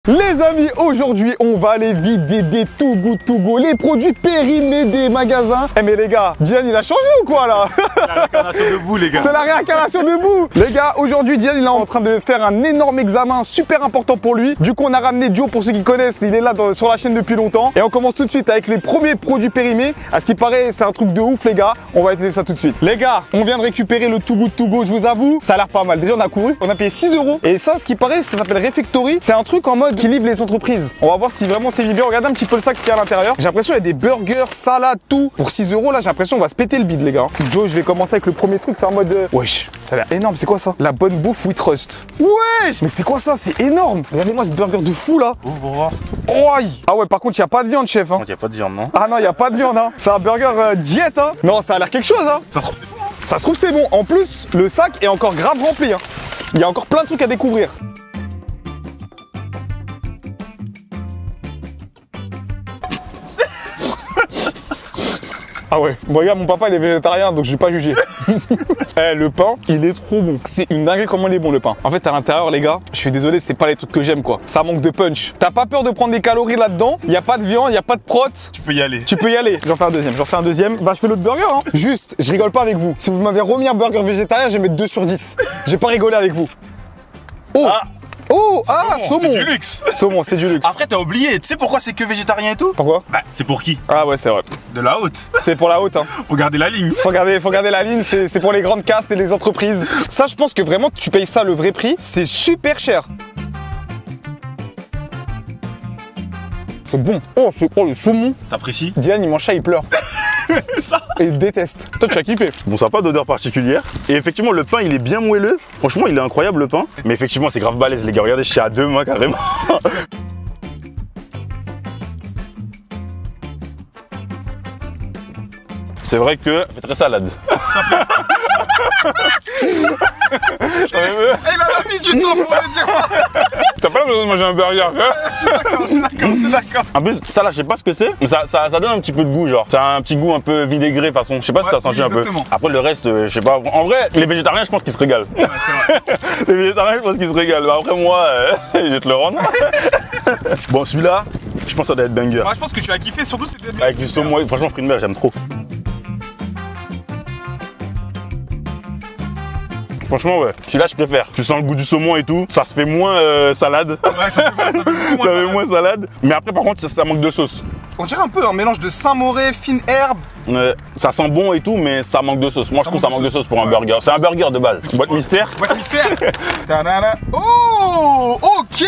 Les amis, aujourd'hui on va aller vider des Too Good To Go, les produits périmés des magasins. Eh mais les gars, Diane il a changé ou quoi là? C'est la réincarnation debout les gars. C'est la réincarnation debout. Les gars, aujourd'hui Diane il est en train de faire un énorme examen super important pour lui. Du coup on a ramené Joe, pour ceux qui connaissent, il est là sur la chaîne depuis longtemps. Et on commence tout de suite avec les premiers produits périmés. À ce qui paraît c'est un truc de ouf les gars, on va essayer ça tout de suite. Les gars, on vient de récupérer le Too Good To Go, je vous avoue, ça a l'air pas mal. Déjà on a couru, on a payé 6 €. Et ça, ce qui paraît, ça s'appelle Refectory. C'est un truc en mode qui livre les entreprises. On va voir si vraiment c'est bien. Regardez un petit peu le sac ce qu'il y a à l'intérieur. J'ai l'impression qu'il y a des burgers, salades, tout. Pour 6 € là, j'ai l'impression on va se péter le bide les gars. Joe, je vais commencer avec le premier truc, c'est en mode... Wesh, ça a l'air énorme, c'est quoi ça? La bonne bouffe We Trust. Wesh, mais c'est quoi ça? C'est énorme. Regardez-moi ce burger de fou là. Ouvre pour voir. Oh, ah ouais, par contre, il n'y a pas de viande, chef. Hein. Il n'y a pas de viande, non? Ah non, il n'y a pas de viande. Hein. C'est un burger diète. Hein. Non, ça a l'air quelque chose. Hein. Ça se trouve, c'est bon. Ça se trouve, c'est bon. En plus, le sac est encore grave rempli. Hein. Il y a encore plein de trucs à découvrir. Ah ouais, bon regarde, mon papa il est végétarien donc je vais pas juger. Eh, le pain, il est trop bon. C'est une dinguerie comment il est bon le pain. En fait à l'intérieur les gars, je suis désolé, c'est pas les trucs que j'aime quoi. Ça manque de punch. T'as pas peur de prendre des calories là-dedans? Il y a pas de viande, il y a pas de prot. Tu peux y aller. Tu peux y aller. J'en fais un deuxième, Bah je fais l'autre burger hein. Juste, je rigole pas avec vous. Si vous m'avez remis un burger végétarien, je vais mettre 2 sur 10. J'ai pas rigolé avec vous. Oh Ah. Oh, ah, saumon. C'est du luxe. Saumon, c'est du luxe. Après t'as oublié, tu sais pourquoi c'est que végétarien et tout? Pourquoi? Bah c'est pour qui? Ah ouais, c'est vrai. De la haute. C'est pour la haute hein. Faut garder la ligne. Faut garder la ligne, c'est pour les grandes castes et les entreprises. Ça, je pense que vraiment, tu payes ça le vrai prix, c'est super cher. C'est bon. Oh, c'est quoi le saumon? T'apprécies? Diane, il mange ça, il pleure. Ça. Et il déteste. Toi, tu as kiffé. Bon, ça n'a pas d'odeur particulière. Et effectivement, le pain, il est bien moelleux. Franchement, il est incroyable le pain. Mais effectivement, c'est grave balèze, les gars. Regardez, je suis à 2 mains carrément. C'est vrai que ça fait très salade. Il a mis du temps pour me dire ça. T'as pas besoin de manger un burger, hein? Je suis d'accord. En plus, ça là, je sais pas ce que c'est, mais ça donne un petit peu de goût, genre. Ça a un petit goût un peu vinaigré, de façon. Je sais pas si t'as senti un peu. exactement. Après, le reste, je sais pas. En vrai, les végétariens, je pense qu'ils se régalent. Ouais, c'est vrai. Les végétariens, je pense qu'ils se régalent. Mais après, moi, je vais te le rendre. Bon, celui-là, je pense que ça doit être banger. Moi je pense que tu vas kiffer, surtout c'était Avec du saumon, franchement, fruits de mer, j'aime trop. Franchement, ouais. Celui-là, je préfère. Tu sens le goût du saumon et tout. Ça se fait moins salade. Ouais, ça fait beaucoup Ça fait moins salade. Mais après, par contre, ça manque de sauce. On dirait un peu un mélange de Saint-Moré, fine herbe. Ça sent bon et tout, mais ça manque de sauce. Moi, je trouve que ça manque de sauce pour un burger. C'est un burger de base. Boîte mystère. Boîte mystère. Tadada. Oh, ok.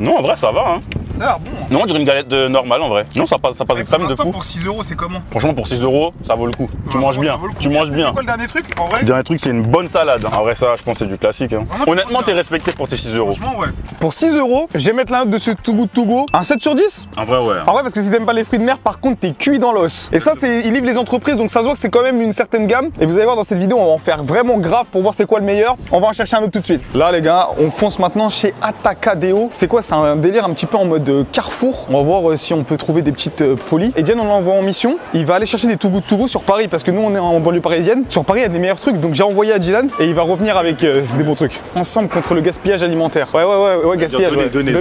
Non, en vrai, ça va. Hein. Ça a l'air bon. Non, on dirait une galette normale en vrai. Non, ça passe crème de fou. Pour 6 €, c'est comment? Franchement, pour 6 €, ça vaut le coup. Tu manges bien. Tu manges bien. C'est quoi le dernier truc en vrai? Le dernier truc, c'est une bonne salade. En vrai, ça, je pense, c'est du classique. Hein. Vraiment, Honnêtement, t'es respecté pour tes 6 €. Franchement, ouais. Pour 6 €, je vais mettre la note de ce Too Good To Go. Un 7 sur 10? En vrai, ouais. En vrai, parce que si t'aimes pas les fruits de mer, par contre, t'es cuit dans l'os. Et ça, il livre les entreprises, donc ça se voit que c'est quand même une certaine gamme. Et vous allez voir dans cette vidéo, on va en faire vraiment grave pour voir c'est quoi le meilleur. On va en chercher un autre tout de suite. Là, les gars, on fonce maintenant chez Atacadão. C'est quoi? C'est un délire un petit peu en mode Carrefour. On va voir si on peut trouver des petites folies. Et Diane, on l'envoie en mission. Il va aller chercher des Too Good To Go sur Paris, parce que nous, on est en banlieue parisienne. Sur Paris, il y a des meilleurs trucs, donc j'ai envoyé à Dylan et il va revenir avec des bons trucs. Ensemble contre le gaspillage alimentaire. Ouais, gaspillage. Donnez.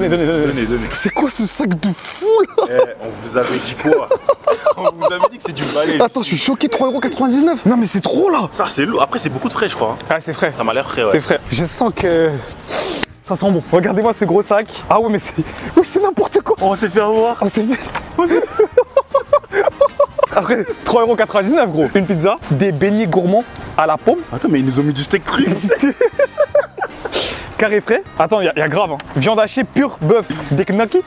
C'est quoi ce sac de fou là? On vous avait dit quoi? On vous avait dit que c'est du balai. Attends, je suis choqué, 3,99 €. Non mais c'est trop là. Ça, c'est lourd. Après, c'est beaucoup de frais, je crois. Ah, c'est frais. Ça m'a l'air frais, ouais. C'est frais. Je sens que ça sent bon. Regardez-moi ce gros sac. Ah ouais, mais c'est... Oui, c'est n'importe quoi. On s'est fait avoir. Oh, c'est... Après, 3,99 € gros. Une pizza, des beignets gourmands à la pomme. Attends, mais ils nous ont mis du steak cru. Carré frais. Attends, il y a grave. Hein. Viande hachée pure bœuf. Des knackis.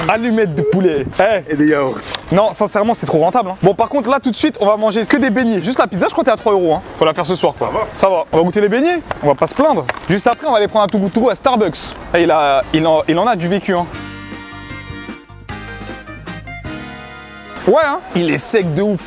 Allumettes de poulet. Et des yaourts. Non, sincèrement, c'est trop rentable. Hein. Bon, par contre, là, tout de suite, on va manger que des beignets. Juste la pizza, je crois que t'es à 3 €. Hein. Faut la faire ce soir, quoi. Ça va. On va goûter les beignets. On va pas se plaindre. Juste après, on va aller prendre un Too Good To Go à Starbucks. Et il en a du vécu. Hein. Ouais, hein. Il est sec de ouf.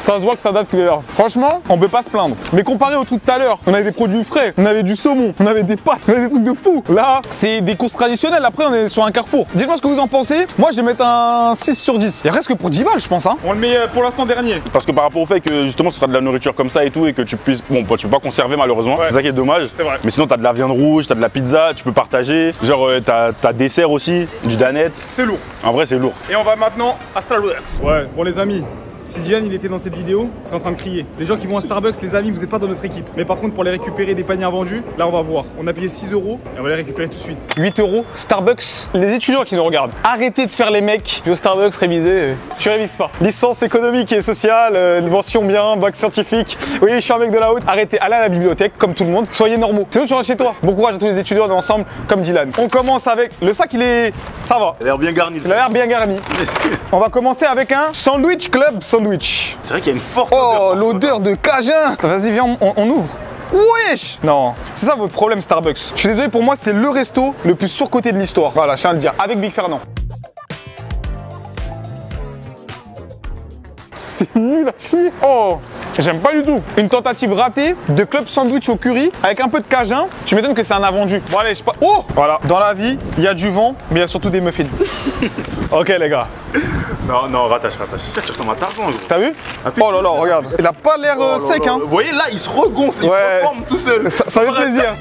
Ça se voit que ça date plus l'heure. Franchement, on peut pas se plaindre. Mais comparé au truc tout à l'heure, on avait des produits frais, on avait du saumon, on avait des pâtes, on avait des trucs de fou. Là, c'est des courses traditionnelles. Après, on est sur un carrefour. Dites-moi ce que vous en pensez. Moi, je vais mettre un 6 sur 10. Il reste que pour 10 balles, je pense. Hein. On le met pour l'instant dernier. Parce que par rapport au fait que justement ce sera de la nourriture comme ça et tout et que tu puisses. Bon, bah, tu peux pas conserver malheureusement, Ouais. c'est ça qui est dommage. C'est vrai. Mais sinon, t'as de la viande rouge, t'as de la pizza, tu peux partager. Genre, t'as dessert aussi, du danette. C'est lourd. En vrai, c'est lourd. Et on va maintenant à Starbucks. Ouais, bon les amis, si Diane il était dans cette vidéo, il serait en train de crier. Les gens qui vont à Starbucks, les amis, vous n'êtes pas dans notre équipe. Mais par contre, pour les récupérer des paniers invendus, là on va voir. On a payé 6 € et on va les récupérer tout de suite. 8 €, Starbucks. Les étudiants qui nous regardent, arrêtez de faire les mecs. Je vais au Starbucks réviser. Tu révises pas. Licence économique et sociale, mention bien, bac scientifique. Oui, je suis un mec de la haute. Arrêtez, allez à la bibliothèque comme tout le monde. Soyez normaux. Sinon, tu rentres chez toi. Bon courage à tous les étudiants ensemble comme Dylan. On commence avec le sac, il est. Ça va. Il a l'air bien garni. Il a l'air bien garni. On va commencer avec un sandwich club sandwich. C'est vrai qu'il y a une forte Oh, odeur. l'odeur de Cajun. Vas-y, viens, on ouvre. Wesh! Non, c'est ça votre problème Starbucks. Je suis désolé, pour moi, c'est le resto le plus surcoté de l'histoire. Voilà, je tiens à le dire, avec Big Fernand. C'est nul à chier. Oh, j'aime pas du tout. Une tentative ratée de club sandwich au curry avec un peu de Cajun. Tu m'étonnes que c'est un invendu. Bon allez, je sais pas. Oh! Voilà, dans la vie, il y a du vent, mais il y a surtout des muffins. Ok les gars. Non, non, rattache. Tu ressembles à Tarzan, gros. T'as vu? Oh là là, regarde. Il a pas l'air sec, hein. Vous voyez là, il se regonfle, il Ouais. se reforme tout seul. Ça fait plaisir.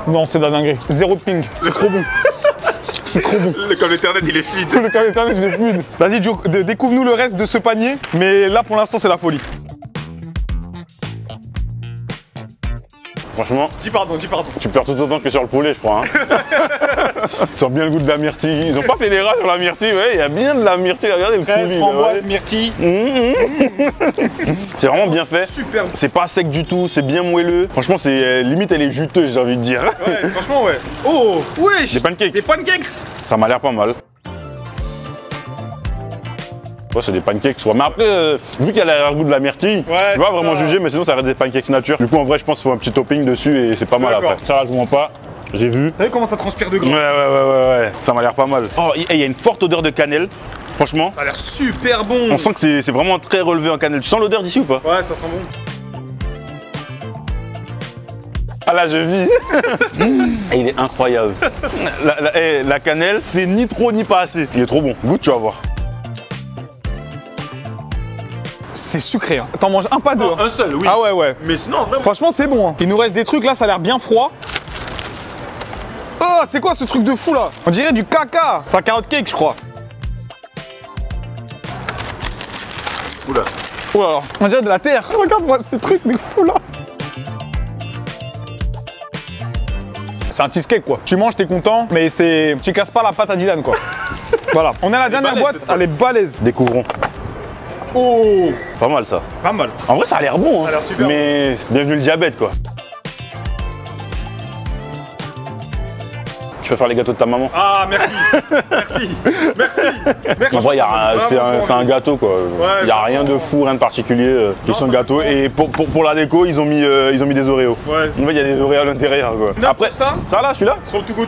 Non, c'est de la dinguerie. Zéro de ping. C'est trop bon. C'est trop bon. Le câble Ethernet, il est fluide. Le câble Ethernet, je l'ai fluide. Vas-y, Joe, découvre-nous le reste de ce panier. Mais là, pour l'instant, c'est la folie. Franchement, Dis pardon. tu perds tout autant que sur le poulet, je crois. Hein. Tu sens bien le goût de la myrtille. Ils ont pas fait des rats sur la myrtille, ouais, il y a bien de la myrtille. Regardez le Fraise, coulis, framboise, ouais. myrtille. C'est vraiment bien fait. Super. C'est pas sec du tout, c'est bien moelleux. Franchement, c'est limite, elle est juteuse, j'ai envie de dire. Ouais, franchement, ouais. Oh, wesh. Des pancakes. Des pancakes. Ça m'a l'air pas mal. Ouais, c'est des pancakes, soit. Mais après, vu qu'elle a le goût de la myrtille, Ouais, tu vas c'est vraiment ça. juger, mais sinon ça reste des pancakes nature. Du coup, en vrai, je pense qu'il faut un petit topping dessus et c'est pas mal D'accord. après. Ça, là, je vous mens pas. J'ai vu. T'as vu comment ça transpire de gras? Ouais. Ça m'a l'air pas mal. Oh, et il y a une forte odeur de cannelle. Franchement, Ça a l'air super bon. on sent que c'est vraiment très relevé en cannelle. Tu sens l'odeur d'ici ou pas? Ouais, ça sent bon. Ah là, je vis. Et il est incroyable. La cannelle, c'est ni trop ni pas assez. Il est trop bon. Goûte, tu vas voir. C'est sucré. Hein. T'en manges un, pas deux. hein. Un seul, oui. Ah ouais. Mais sinon, vraiment. Franchement, c'est bon. Hein. Il nous reste des trucs là, ça a l'air bien froid. Oh, c'est quoi ce truc de fou là? On dirait du caca. C'est un carrot cake, je crois. Oula. Oh là là, on dirait de la terre. Regarde-moi ces trucs de fou là. C'est un cheesecake quoi. Tu manges, t'es content, mais c'est. Tu casses pas la pâte à Dylan quoi. Voilà. On est à la dernière balèze, boîte, cette boîte. elle est balèze. Découvrons. Oh, Pas mal ça. pas mal. En vrai, ça a l'air bon. Hein. Ça a l'air super Mais bienvenue le diabète quoi. Tu vas faire les gâteaux de ta maman? Ah, merci. Merci. En vrai, c'est un gâteau quoi. Il n'y a Ouais, rien de fou, rien de particulier. Question de gâteau. Et pour la déco, ils ont mis des Oreos. Ouais. En fait, il y a des Oreos à l'intérieur quoi. Note Après, sur ça là, celui-là? Sur le to go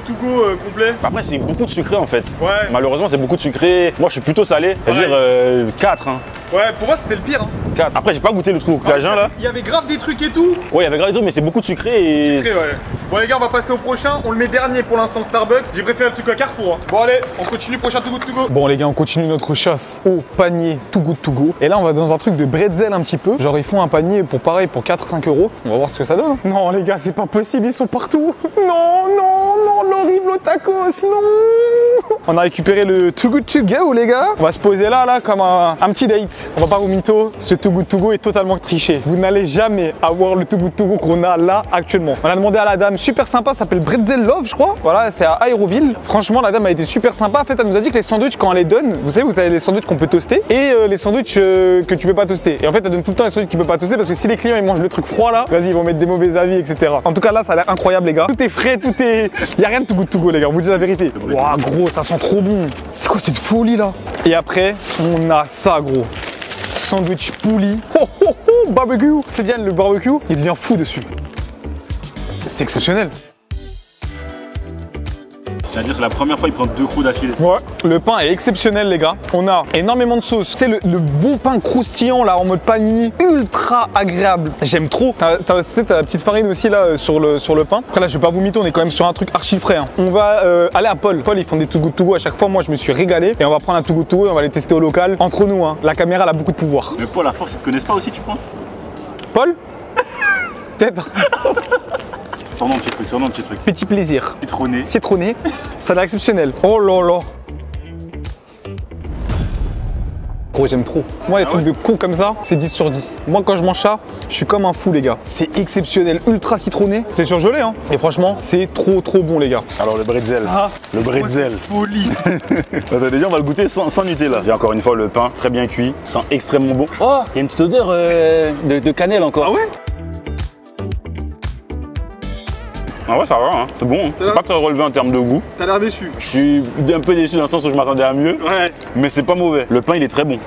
complet. Après, c'est beaucoup de sucré en fait. Ouais. Malheureusement, c'est beaucoup de sucré. Moi, je suis plutôt salé. Je veux dire 4. Hein. Ouais, pour moi, c'était le pire. Hein. 4. Après, j'ai pas goûté le truc au Cajun là. Il y avait grave des trucs et tout. Ouais, il y avait grave des trucs, mais c'est beaucoup de sucré et. Ok, ouais. Bon, les gars, on va passer au prochain. On le met dernier pour l'instant, Starbucks. J'ai préféré le truc à Carrefour. Hein. Bon, allez, on continue. Prochain to go. Bon les gars, on continue notre chasse au panier Too Good To Go. Et là, on va dans un truc de bretzel un petit peu. Genre, ils font un panier pour pareil, pour 4-5 €. On va voir ce que ça donne. Hein. Non les gars, c'est pas possible, ils sont partout. Non, l'horrible tacos, non. On a récupéré le Too Good To Go les gars. On va se poser là comme un petit date. On va pas vous mytho, ce Too Good To Go est totalement triché. Vous n'allez jamais avoir le Too Good To Go qu'on a là actuellement. On a demandé à la dame, super sympa, ça s'appelle Bretzel Love je crois. Voilà, c'est à Aéroville. Franchement, la dame a été super sympa. En fait, elle nous a dit que les sandwichs, quand elle les donne, vous savez, vous avez les sandwichs qu'on peut toaster et les sandwichs que tu peux pas toaster. Et en fait, elle donne tout le temps les sandwichs qu'ils peuvent pas toaster parce que si les clients ils mangent le truc froid là, vas-y, ils vont mettre des mauvais avis, etc. En tout cas, là, ça a l'air incroyable, les gars. Tout est frais, tout est. Y a rien de Too Good To Go, les gars. On vous dit la vérité. Waouh, gros, ça sent trop bon. C'est quoi cette folie là? Et après, on a ça, gros. Sandwich poulie. Oh, oh, oh, barbecue. C'est Diane, le barbecue, il devient fou dessus. C'est exceptionnel. tiens à dire, c'est la première fois qu'il prend 2 coups d'affilée. Ouais, le pain est exceptionnel les gars. On a énormément de sauce. C'est le bon pain croustillant là en mode panini, ultra agréable. J'aime trop. T'as la petite farine aussi là sur le pain. Après là je vais pas vous mytho, on est quand même sur un truc archi frais. Hein. On va aller à Paul. Paul ils font des Too Good To Go à chaque fois. Moi je me suis régalé et on va prendre un Too Good To Go et on va les tester au local. Entre nous, hein. La caméra elle a beaucoup de pouvoir. Mais Paul, à force, ils te connaissent pas aussi, tu penses? Paul peut-être. Surnom de petit truc. Petit plaisir. Citronné. Citronné. Ça a l'air exceptionnel. Oh là là. Gros, j'aime trop. Moi, les trucs de con comme ça, c'est 10 sur 10. Moi, quand je mange ça, je suis comme un fou, les gars. C'est exceptionnel, ultra citronné. C'est surgelé, hein. Et franchement, c'est trop bon, les gars. Alors, le bretzel. Ah, le bretzel. Folie. Attends, déjà, on va le goûter sans Nutella. J'ai encore une fois le pain, très bien cuit, sent extrêmement bon. Oh, il y a une petite odeur de cannelle encore. Ah ouais? Ah ouais, ça va, hein. C'est bon. Hein. C'est pas très relevé en termes de goût. T'as l'air déçu. Je suis un peu déçu dans le sens où je m'attendais à mieux. Ouais. Mais c'est pas mauvais. Le pain, il est très bon.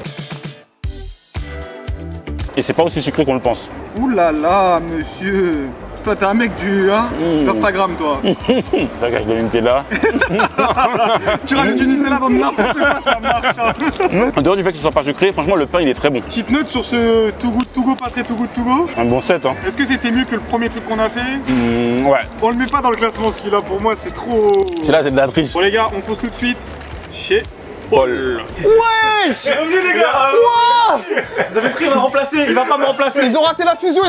Et c'est pas aussi sucré qu'on le pense. Ouh là là, monsieur. Toi, t'es un mec d'Instagram, toi. C'est vrai qu'avec le Nutella. Tu rajoutes du Nutella dans n'importe quoi, ça marche. Hein. En dehors du fait que ce soit pas sucré, franchement, le pain, il est très bon. Petite note sur ce Too Good To Go, pas très Too Good To Go. Un bon set, hein. Est-ce que c'était mieux que le premier truc qu'on a fait? Ouais. On le met pas dans le classement, celui-là. Pour moi, c'est trop. Celui-là, c'est de la triche. Bon, les gars, on fonce tout de suite chez Paul. Wesh! Bienvenue, les gars. Wow! Vous avez pris, il va remplacer. Il va pas me remplacer. Ils ont raté la fusion,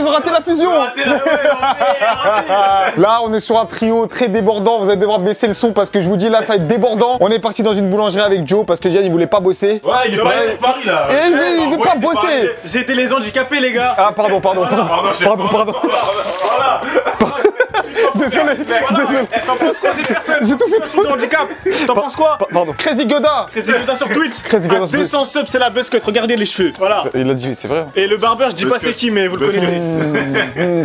Là, on est sur un trio très débordant. Vous allez devoir baisser le son parce que je vous dis, là, ça va être débordant. On est parti dans une boulangerie avec Joe parce que Diane, il voulait pas bosser. Ouais, il est pas sur Paris, là. Et il veut pas bosser. J'ai été les handicapés, les gars. Ah, pardon. Désolé. T'en penses quoi des personnes J'ai tout fait trop. de handicap? T'en penses quoi? Pardon. Crazy Goda. Crazy Goda sur Twitch. Crazy Goda À sur 200 subs, c'est la buzz cut. Regardez les cheveux. Voilà. Il a dit, c'est vrai. Et le barbeur, je dis pas c'est qui, mais vous le connaissez.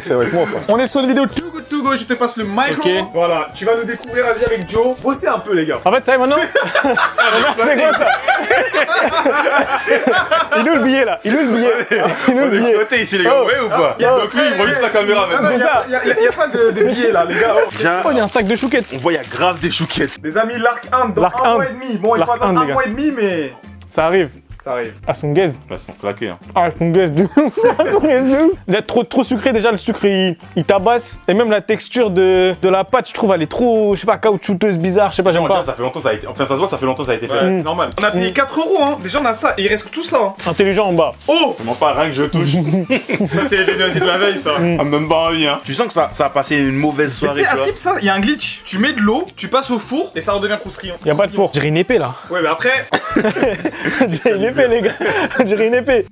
C'est vrai que moi, frère. On est sur une vidéo Too Good To Go. Je te passe le micro. Ok. Voilà, tu vas nous découvrir, vas-y, avec Joe. Bossez un peu, les gars. En fait, ça y est maintenant. C'est quoi ça? Il est où le billet là? Il est où le billet? Exploité ici, les gars. Ouais ou pas? Donc lui, il voit juste la caméra maintenant. C'est ça. Il y a pas de billets là, les gars. Oh, il y a un sac de chouquettes. On voit, il y a grave des chouquettes. Les amis, l'Arc 1 dans L'Arc un mois 1. et demi. Bon, il faut L'Arc attendre 1, un les gars. mois et demi, mais Ça arrive. ça arrive. Ah, son gaze. Là, ils sont claqués. Hein. Ah, son gaze de ouf. Il est trop sucré déjà, le sucre il tabasse. Et même la texture de la pâte, je trouve, elle est trop, je sais pas, caoutchouteuse, bizarre, je sais pas, j'aime pas. Ça fait longtemps, ça a été. Enfin, ça se voit, ça fait longtemps, ça a été fait. C'est normal. On a payé 4 €, hein. Déjà, on a ça. Et il reste tout ça. Hein. Intelligent en bas. Oh! Comment pas, rien que je touche. Ça, c'est les généalogies de la veille, ça. Ça me donne pas envie, hein. Tu sens que ça a passé une mauvaise Mais soirée. tu sais, à tu vois. Skip, ça, il y a un glitch. Tu mets de l'eau, tu passes au four et ça redevient croustillant. Y a pas de four. J'ai une épée là. Ouais, mais après. J'ai une épée, les gars. J'ai une épée.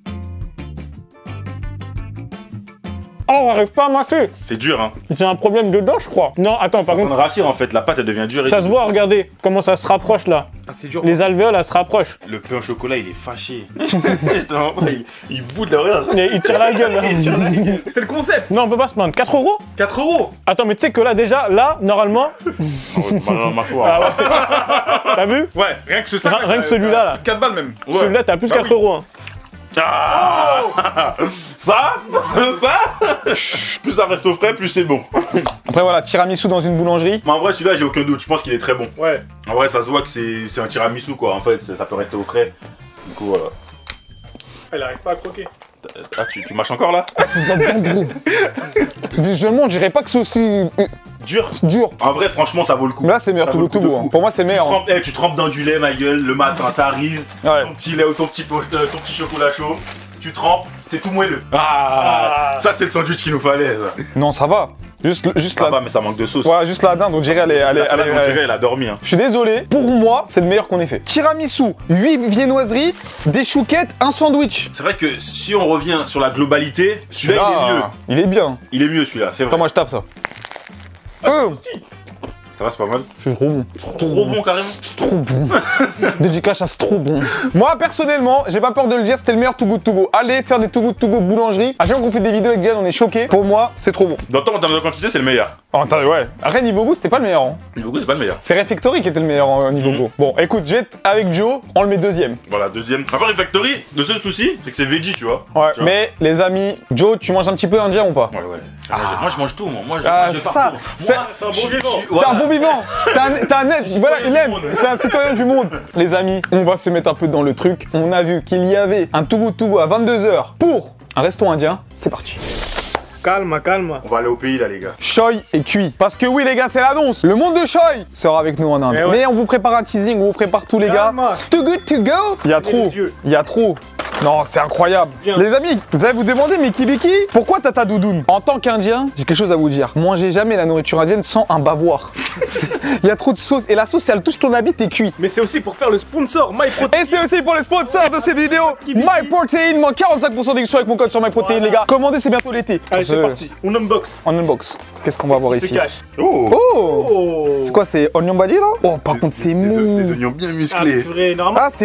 Oh, j'arrive pas à mâcher. C'est dur, hein. J'ai un problème dedans, je crois. Non, attends, par On contre, rassure en fait, la pâte elle devient dure. ça se voit, regardez comment ça se rapproche là. Ah, c'est dur. Les alvéoles, elles se rapprochent. Le pain au chocolat, il est fâché. Je te montre, il boude de rien. Il tire la gueule là. C'est le concept. Non, on peut pas se plaindre. 4 €? 4 €. Attends, mais tu sais que là, déjà, là, normalement. Ma foi. Ah ouais. T'as vu? Ouais, rien que ce sac. Rien que celui-là, là. 4 balles même. Ouais. Celui-là, t'as plus Bah 4 €. Hein. Ah ça plus ça reste au frais, plus c'est bon. Après, voilà, tiramisu dans une boulangerie. Mais en vrai, celui-là, j'ai aucun doute. Je pense qu'il est très bon. Ouais. En vrai, ça se voit que c'est un tiramisu, quoi. En fait, ça peut rester au frais. Du coup, voilà. Elle arrive pas à croquer. Ah, tu mâches encore là? Visuellement, je dirais pas que c'est aussi Dur. dur. En vrai, franchement, ça vaut le coup. Mais là, c'est meilleur Ça Too vaut Good To le coup Go. de Hein. fou. Pour moi, c'est meilleur. Hein. Tu trempes dans du lait, ma gueule. Le matin, t'arrives. Ouais. Ton petit lait ou ton petit chocolat chaud. Tu trempes, c'est tout moelleux. Ah, ça, c'est le sandwich qu'il nous fallait, ça. Non, ça va. Juste Ça la. va, mais ça manque de sauce. Ouais, juste la dinde, on dirait elle est. La salade, on dirait, elle a dormi. Hein. Je suis désolé, pour moi, c'est le meilleur qu'on ait fait. Tiramisu, 8 viennoiseries, des chouquettes, un sandwich. C'est vrai que si on revient sur la globalité, celui-là, il est mieux. Il est bien. Il est mieux, celui-là, c'est vrai. Attends, moi je tape ça. Ça va, c'est pas mal. C'est trop bon. Trop bon, carrément. C'est trop bon. Dédicace à c'est trop bon. Moi, personnellement, j'ai pas peur de le dire, c'était le meilleur Too Good To Go. Allez faire des Too Good To Go boulangerie. À chaque fois qu'on fait des vidéos avec Jen, on est choqués. Pour moi, c'est trop bon. Dans le temps, en termes de quantité, c'est le meilleur. Oh, attends, ouais. Après, niveau goût, c'était pas le meilleur. Hein. Niveau goût, c'est pas le meilleur. C'est Refectory qui était le meilleur niveau goût. Bon, écoute, je vais être avec Joe, on le met deuxième. Voilà, deuxième. Après, Refactory, le seul souci, c'est que c'est veggie, tu vois. Ouais, Tu vois. mais les amis, Joe, tu manges un petit peu indien ou pas? Ouais, ouais. Moi, je mange tout, moi. Moi, je ça, partout. c'est Moi, C'est un bon vivant. T'es un bon vivant. T'es un être. Voilà, il aime. C'est un citoyen du monde. Les amis, on va se mettre un peu dans le truc. On a vu qu'il y avait un Too Good à 22 h pour un resto indien. C'est parti. Calme, calme. On va aller au pays, là, les gars. Choi est cuit. Parce que oui, les gars, c'est l'annonce. Le monde de Choi sera avec nous en Inde. Eh ouais. Mais on vous prépare un teasing, on vous prépare tous les gars. Calme. Too Good to Go. Il y a trop. les yeux. Il y a trop. Non, c'est incroyable. Bien. Les amis, vous allez vous demander, mais Kibiki, pourquoi t'as ta doudoune? En tant qu'Indien, j'ai quelque chose à vous dire. Mangez jamais la nourriture indienne sans un bavoir. Il y a trop de sauce. Et la sauce, si elle touche ton habit, t'es cuit. Mais c'est aussi pour faire le sponsor MyProtein. Et c'est aussi pour les sponsors de cette vidéo. MyProtein, moins 45% d'édition avec mon code sur MyProtein, les gars. Commandez, c'est bientôt l'été. Allez, Sur c'est ce, parti. On unbox. On unbox. Qu'est-ce qu'on va voir C'est ici? cash. Oh, Oh, Oh. c'est quoi, c'est oignon bhaji là? Oh, par contre, c'est Les mou. oignons bien Ah, musclés. purée, normalement. Ah,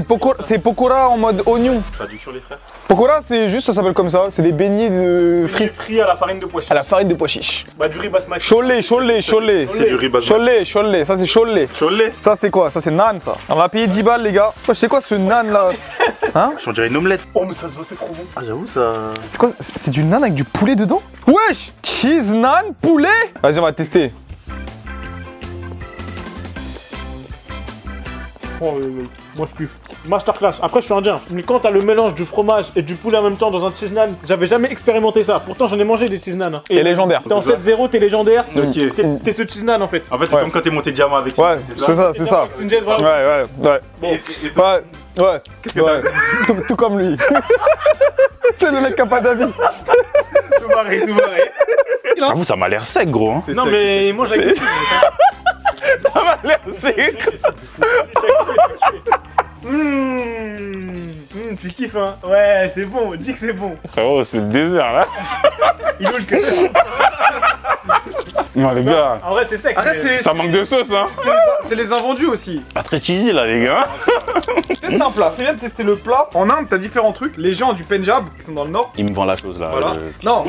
c'est pokora en mode oignon. Traduction, les frères. Pokora, c'est juste, ça s'appelle comme ça. C'est des beignets de frites Frit à la farine de pois chiche. à la farine de pois chiche. Bah, du riz basmati. Cholet. C'est du riz basmati. Cholet, ça c'est cholet. Cholet. Ça c'est quoi? Ça c'est nan ça. On va payer 10 balles les gars. Je sais quoi ce nan là? Hein? On dirait une omelette. Oh, mais ça se voit, c'est trop bon. Ah, j'avoue, ça. C'est quoi? C'est du nan avec du poulet dedans? Wesh! Cheese nan poulet? Vas-y on va tester. Oh, moi je kiffe. Masterclass. Après, je suis indien. Mais quand t'as le mélange du fromage et du poulet en même temps dans un cheese naan, j'avais jamais expérimenté ça. Pourtant, j'en ai mangé des cheese naan. Hein. Et légendaire. T'es en C'est ça. 7-0, t'es légendaire. Ok. T'es ce cheese naan en fait. En fait, c'est Ouais. comme quand t'es monté diamant avec Ouais, c'est ça. C'est une jet, voilà. Ouais. Bon. Et toi, Ouais. Tout comme lui. C'est le mec qui a pas d'avis. Tout barré, tout barré. j'avoue, ça m'a l'air sec, gros. Hein. Non, mais moi j'ai Ça m'a l'air sec. Tu kiffes, hein. Ouais, c'est bon. Dis que c'est bon. Frérot, c'est le désert, là. Il ouvre le cœur. Non, les gars, En vrai, c'est sec. Après, mais- ça manque de sauce, hein. c'est les invendus aussi. Pas très cheesy, là, les gars. Teste un plat. Fais bien de tester le plat. En Inde, t'as différents trucs. Les gens du Punjab, qui sont dans le nord, Il me vend la chose, là. voilà. Non,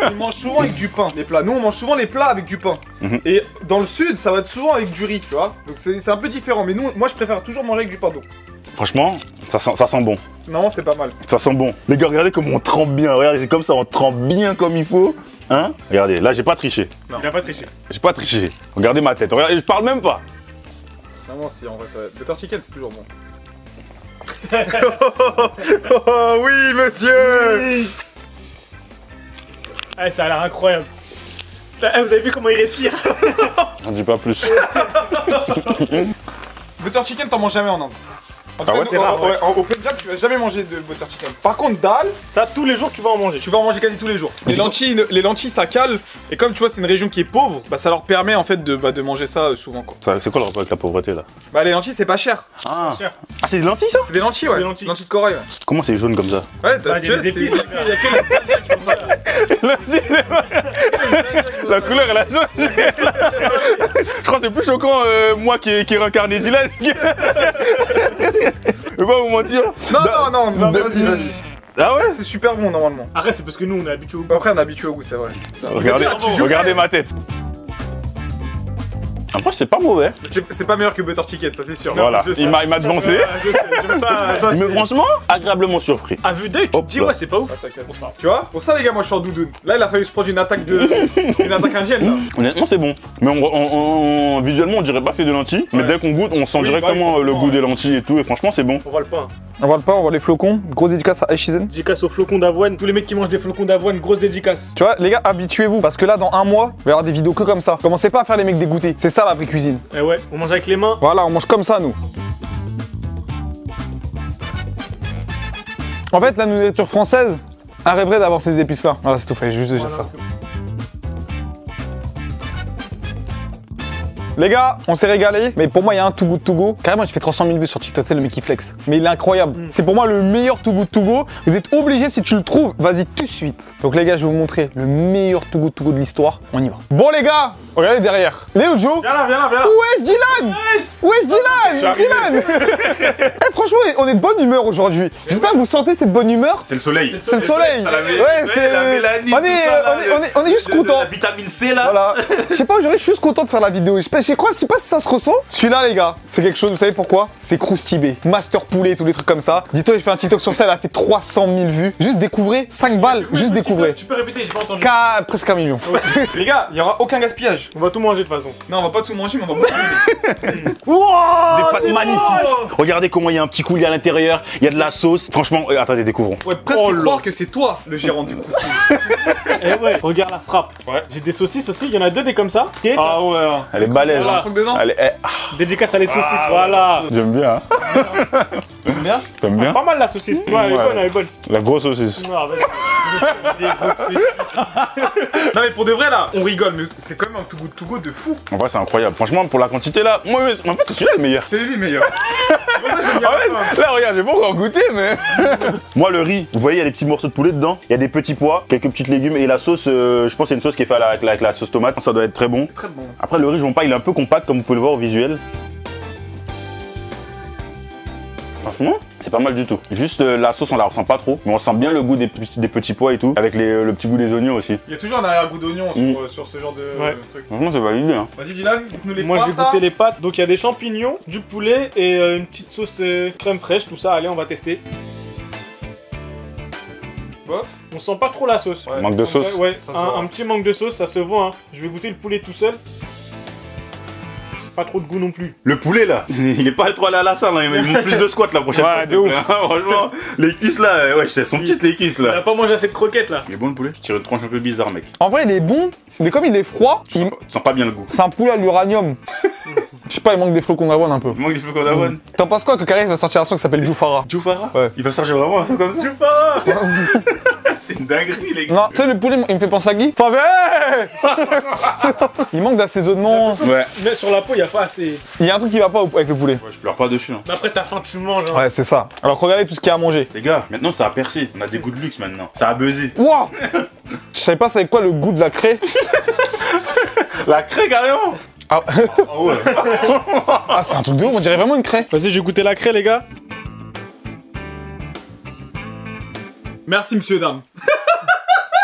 ils mangent souvent avec du pain, les plats. Nous, on mange souvent les plats avec du pain. Mhm. Et dans le sud, ça va être souvent avec du riz, tu vois. Donc c'est un peu différent. Mais nous, moi, je préfère toujours manger avec du pain d'eau. Franchement, ça sent bon. Non, c'est pas mal. Ça sent bon. Les gars, regardez comme on trempe bien. Regardez, c'est comme ça, on trempe bien comme il faut. Hein? Regardez, là, j'ai pas triché. Il a pas triché. J'ai pas triché. Regardez ma tête. Regardez, je parle même pas. Non, si, en vrai, ça... Butter chicken, c'est toujours bon. Oh oui, monsieur. Ah, ça a l'air incroyable. Ah, vous avez vu comment il respire? On dit pas plus. Butter chicken, t'en manges jamais en Inde. En tout Ah cas, ouais, c'est rare, ouais. au Punjab, tu vas jamais manger de butter chicken. Par contre, dal, Ça, tous les jours, tu vas en manger. tu vas en manger quasi tous les jours. Les lentilles, ça cale. Et comme tu vois, c'est une région qui est pauvre, bah ça leur permet en fait de manger ça souvent quoi. C'est quoi le rapport avec la pauvreté, là? Bah les lentilles, c'est pas cher. Ah, Cher. c'est des lentilles, ça? C'est des lentilles, ouais. Des lentilles. De corail, ouais. Comment c'est jaune comme ça? Ouais, Bah, il y a des épices. Il y a que la La couleur, elle a jaune. Je crois que c'est plus choquant, moi qui ai réincarné Zilan. Je vais pas vous mentir. Non, vas-y. Ah ouais? C'est super bon normalement. Après, c'est parce que nous, on est habitués au Après, on est habitué au goût, c'est vrai. Regardez ma tête. Après, c'est pas mauvais. C'est pas meilleur que butter chicken, ça c'est sûr. Voilà, Je sais. il m'a devancé. Je sais, ça, Mais franchement, agréablement surpris. à vue d'œil, tu te Hop dis, là. ouais, c'est pas ouf. Ah, t'inquiète. Tu vois? Pour ça, les gars, moi je suis en doudoune. Là, il a fallu se prendre une attaque indienne là. Honnêtement, c'est bon. Mais visuellement, on dirait pas que c'est de lentilles. Mais Ouais. dès qu'on goûte, on sent Oui, directement bah oui, le forcément, goût des lentilles et tout. Et franchement, c'est bon. On voit le pain. On voit le pain, on voit les flocons. Grosse dédicace à Aishizen. Dédicace aux flocons d'avoine. Tous les mecs qui mangent des flocons d'avoine, grosse dédicace. Tu vois, les gars, habituez-vous. Parce que là, dans un mois, il va y avoir des vidéos que comme ça. Commencez pas à faire les mecs dégoûtés. C'est ça la vraie cuisine. Et ouais, on mange avec les mains. Voilà, on mange comme ça, nous. En fait, la nourriture française rêverait d'avoir ces épices-là. Voilà, c'est tout fait, juste dire ça. Les gars, on s'est régalé, mais pour moi, il y a un Too Good To Go. Carrément, j'ai fait 300 000 vues sur TikTok, c'est le mec qui flex. Mais il est incroyable. C'est pour moi le meilleur Too Good To Go. Vous êtes obligés, si tu le trouves, vas-y tout de suite. Donc les gars, je vais vous montrer le meilleur Too Good To Go de l'histoire. On y va. Bon les gars, Regardez derrière. Il est où, Joe? Viens là, viens là, viens là. Wesh, Dylan! Wesh, Dylan! Dylan! Eh, franchement, on est de bonne humeur aujourd'hui. J'espère que vous sentez cette bonne humeur. C'est le soleil. C'est le soleil. Ouais, c'est. La mélanine, On est juste content. La vitamine C là. Voilà. Je sais pas, aujourd'hui, je suis juste content de faire la vidéo. Je sais pas si ça se ressent. Celui-là, les gars, c'est quelque chose, vous savez pourquoi? C'est Croustibé, Master Poulet, tous les trucs comme ça. Dis-toi, j'ai fait un TikTok sur ça, elle a fait 300 000 vues. Juste découvrez, 5 balles, juste découvrez. Tu peux répéter, j'ai pas entendu. Presque 1 million. Les gars, il y aura aucun gaspillage. On va tout manger de toute façon. Non, on va pas tout manger, mais on va beaucoup manger. Des pâtes magnifiques. Regardez comment il y a un petit coulis à l'intérieur. Il y a de la sauce. Franchement, attendez, découvrons. Ouais, presque croire que c'est toi le gérant du Croustibé. Eh ouais, regarde la frappe. Ouais. J'ai des saucisses aussi, il y en a 2 des comme ça. Ah ouais. Elle est balèze. Voilà. Hein. Truc dedans. Elle est... Dédicace à les saucisses, voilà. J'aime bien. Hein. Bien. T'aimes bien? Pas mal la saucisse. Ouais, elle est bonne, elle est bonne. La grosse saucisse. Ah, vas-y. Dégoûte, c'est- Non mais pour de vrai là, on rigole, mais c'est quand même un to go de fou. En vrai, c'est incroyable. Franchement, pour la quantité là, moi, en fait, celui-là est le meilleur. C'est lui le meilleur. C'est pour ça que j'aime bien Ah ouais, ça. là, regarde, j'ai pas encore goûté, mais. Moi, le riz, vous voyez, il y a des petits morceaux de poulet dedans. Il y a des petits pois, quelques petits légumes et la sauce, je pense que c'est une sauce qui est faite avec la sauce tomate. Ça doit être très bon. Très bon. Après, le riz, je ne pas, il est un peu compact, comme vous pouvez le voir au visuel. Franchement, c'est pas mal du tout. Juste la sauce, on la ressent pas trop, mais on sent bien le goût des petits pois et tout, avec le petit goût des oignons aussi. Il y a toujours un arrière-goût d'oignon sur ce genre de Ouais. truc. Franchement, c'est validé. Hein. Vas-y Dylan, goûte-nous les Moi, je vais pastas. goûter les pâtes. Donc, il y a des champignons, du poulet et une petite sauce crème fraîche. Tout ça, allez, on va tester. Bof. On sent pas trop la sauce. Ouais. Manque de sauce. Ouais, Ça se voit. un petit manque de sauce, ça se voit. Hein. Je vais goûter le poulet tout seul. Pas trop de goût non plus. Le poulet là, il est pas trop allé à la salle, hein. Ils montent plus de squats la prochaine Ouais, fois. de ouf. Franchement, les cuisses là, ouais, elles sont petites les cuisses On a là. pas mangé assez de croquettes là. Il est bon le poulet? Je tire une tranche un peu bizarre, mec. En vrai, il est bon, mais comme il est froid, Tu sens pas bien le goût. c'est un poulet à l'uranium. Je sais pas, il manque des flocons d'avoine un peu. Il manque des flocons d'avoine. T'en penses quoi que Karim va sortir un son qui s'appelle Djoufara? Djoufara? Ouais. Il va sortir vraiment un son comme ça? Djoufara. C'est une dinguerie, les gars. Non, tu sais, le poulet, il me fait penser à Guy. Favé. Il manque d'assaisonnement. Ouais. Mais sur la peau, il y a pas assez. Il y a un truc qui va pas avec le poulet. Ouais, je pleure pas dessus. Hein. Mais après, t'as faim, tu manges. Hein. Ouais, c'est ça. Alors regardez tout ce qu'il y a à manger. Les gars, maintenant ça a percé. On a des goûts de luxe maintenant. Ça a buzzé. Wouah. Je savais pas c'est avec quoi le goût de la craie. La craie carrément. Ah, Ah ouais. ah, c'est un truc de ouf, on dirait vraiment une craie. Vas-y, je vais goûter la craie, les gars. Merci monsieur dame.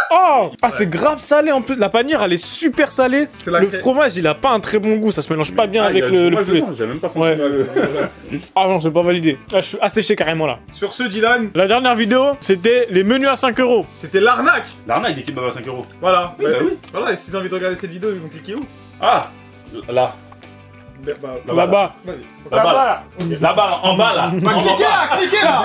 Oh, ah, c'est grave salé en plus. La panière, elle est super salée. C'est la Le craie. fromage, il a pas un très bon goût. Ça se mélange pas bien Ah, il y avec a du le fromage poulet. dedans, j'ai même pas senti. Ouais. le- Ah non, c'est pas validé. Ah, je suis asséché carrément là. Sur ce Dylan, La dernière vidéo, c'était les menus à 5 €. c'était l'arnaque. L'arnaque des kebabs à 5 €. Voilà. Oui, bah oui. Voilà, et s'ils ont envie de regarder cette vidéo, ils vont cliquer où? Ah, là. Bah, Là-bas. vas-y. Là-bas, là. Là-bas, en bas là. Bah, cliquez là, cliquez là.